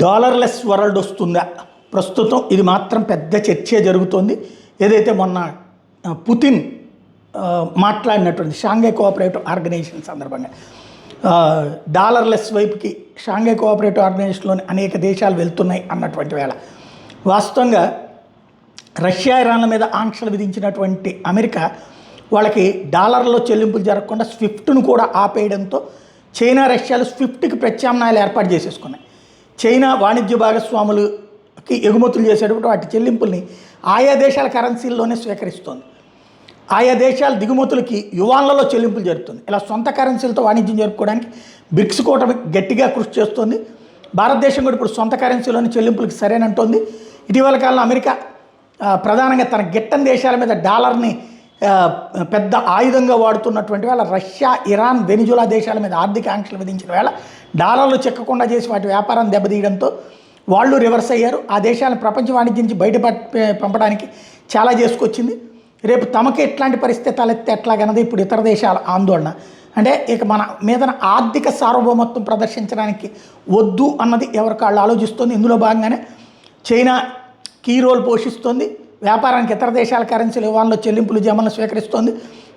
డాలర్లెస్ world వస్తుందా? ప్రస్తుతం ఇది మాత్రం పెద్ద చర్చే జరుగుతోంది. ఏదైతే మొన్న పుతిన్ మాట్లాడినటువంటి షాంఘై కోఆపరేటివ్ ఆర్గనైజేషన్ సందర్భంగా డాలర్లెస్ వైపుకి షాంఘై కోఆపరేటివ్ ఆర్గనైజేషన్లోని అనేక దేశాలు వెళ్తున్నాయి అన్నటువంటి వేళ వాస్తవంగా రష్యా ఇరాన్ల మీద ఆంక్షలు విధించినటువంటి అమెరికా వాళ్ళకి డాలర్లో చెల్లింపులు జరగకుండా స్విఫ్ట్ను కూడా ఆపేయడంతో చైనా రష్యాలు స్విఫ్ట్కి ప్రత్యామ్నాయాలు ఏర్పాటు చేసేసుకున్నాయి. చైనా వాణిజ్య భాగస్వాములకి ఎగుమతులు చేసేటప్పుడు వాటి చెల్లింపుల్ని ఆయా దేశాల కరెన్సీల్లోనే స్వీకరిస్తోంది. ఆయా దేశాల దిగుమతులకి యువాన్లలో చెల్లింపులు జరుగుతుంది. ఇలా సొంత కరెన్సీలతో వాణిజ్యం జరుపుకోవడానికి బ్రిక్స్ కూటమి గట్టిగా కృషి చేస్తోంది. భారతదేశం కూడా ఇప్పుడు సొంత కరెన్సీలోని చెల్లింపులకి సరేనంటోంది. ఇటీవల కాలంలో అమెరికా ప్రధానంగా తన గిట్టని దేశాల మీద డాలర్ని పెద్ద ఆయుధంగా వాడుతున్నటువంటి వేళ రష్యా, ఇరాన్, వెనిజులా దేశాల మీద ఆర్థిక ఆంక్షలు విధించిన వేళ డాలర్లు చెక్కకుండా చేసి వాటి వ్యాపారాన్ని దెబ్బతీయడంతో వాళ్ళు రివర్స్ అయ్యారు. ఆ దేశాలను ప్రపంచ వాణిజ్యం నుంచి బయట పంపడానికి చాలా చేసుకొచ్చింది. రేపు తమకి ఎట్లాంటి పరిస్థితి తలెత్తే ఎట్లాగన్నది ఇప్పుడు ఇతర దేశాల ఆందోళన. అంటే ఇక మన మీద ఆర్థిక సార్వభౌమత్వం ప్రదర్శించడానికి వద్దు అన్నది ఎవరికాళ్ళు ఆలోచిస్తుంది. ఇందులో భాగంగానే చైనా కీ రోల్ పోషిస్తోంది. వ్యాపారానికి ఇతర దేశాల కరెన్సీలు యువాన్లో చెల్లింపులు జమలను స్వీకరిస్తోంది.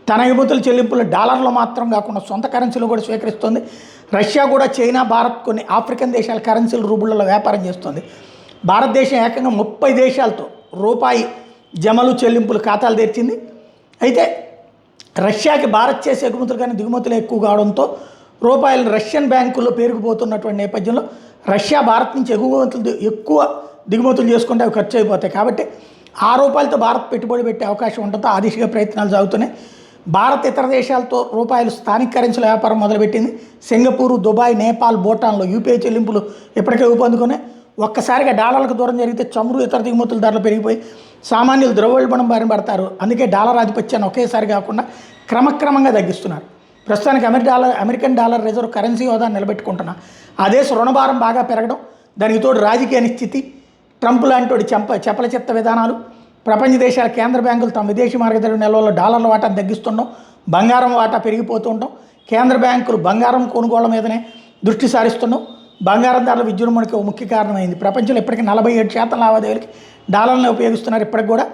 తన ఎగుమతుల చెల్లింపులు డాలర్లో మాత్రం కాకుండా సొంత కరెన్సీలు కూడా స్వీకరిస్తోంది. రష్యా కూడా చైనా, భారత్, కొన్ని ఆఫ్రికన్ దేశాల కరెన్సీలు రూబుళ్లలో వ్యాపారం చేస్తోంది. భారతదేశం ఏకంగా 30 దేశాలతో రూపాయి జమలు చెల్లింపులు ఖాతాలు తెరిచింది. అయితే రష్యాకి భారత్ చేసే ఎగుమతులు కానీ దిగుమతులు ఎక్కువ కావడంతో రూపాయలు రష్యన్ బ్యాంకుల్లో పేరుకుపోతున్నటువంటి నేపథ్యంలో రష్యా భారత్ నుంచి ఎక్కువ దిగుమతులు చేసుకుంటే అవి ఖర్చు అయిపోతాయి. కాబట్టి ఆ రూపాయలతో భారత్ పెట్టుబడి పెట్టే అవకాశం ఉండటంతో ఆ దిశగా ప్రయత్నాలు సాగుతున్నాయి. భారత్ ఇతర దేశాలతో రూపాయలు స్థానిక కరెన్సీల వ్యాపారం మొదలుపెట్టింది. సింగపూర్, దుబాయ్, నేపాల్, భూటాన్లో యూపీఐ చెల్లింపులు ఇప్పటికే ఊపందుకున్నాయి. ఒక్కసారిగా డాలర్లకు దూరం జరిగితే చమురు, ఇతర దిగుమతుల ధరలు పెరిగిపోయి సామాన్యులు ద్రవ్యోల్బణం బారిన పడతారు. అందుకే డాలర్ ఆధిపత్యాన్ని ఒకేసారి కాకుండా క్రమక్రమంగా తగ్గిస్తున్నారు. ప్రస్తుతానికి అమెరికన్ డాలర్ రిజర్వ్ కరెన్సీ హోదాను నిలబెట్టుకుంటున్నా ఆ దేశ రుణభారం బాగా పెరగడం, దానికి తోడు రాజకీయ అనిశ్చితి, ట్రంప్ లాంటి చెపల చెత్త విధానాలు, ప్రపంచ దేశాల కేంద్ర బ్యాంకులు తమ విదేశీ మార్గదర్శక నిల్వల్లో డాలర్ల వాటాను తగ్గిస్తుండడం, బంగారం వాటా పెరిగిపోతూ ఉండడం, కేంద్ర బ్యాంకులు బంగారం కొనుగోళ్ల మీదనే దృష్టి సారిస్తుండడం బంగారం ధరల విజృంభణకి ఒక ముఖ్య కారణమైంది. ప్రపంచంలో ఇప్పటికీ 47% లావాదేవీలకి డాలర్ని ఉపయోగిస్తున్నారు ఇప్పటికి కూడా.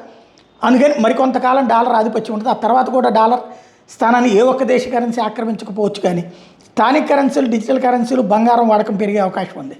అందుకని మరికొంతకాలం డాలర్ ఆధిపత్యం ఉంటుంది. ఆ తర్వాత కూడా డాలర్ స్థానాన్ని ఏ ఒక్క దేశ కరెన్సీ ఆక్రమించకపోవచ్చు. కానీ స్థానిక కరెన్సీలు, డిజిటల్ కరెన్సీలు, బంగారం వాడకం పెరిగే అవకాశం ఉంది.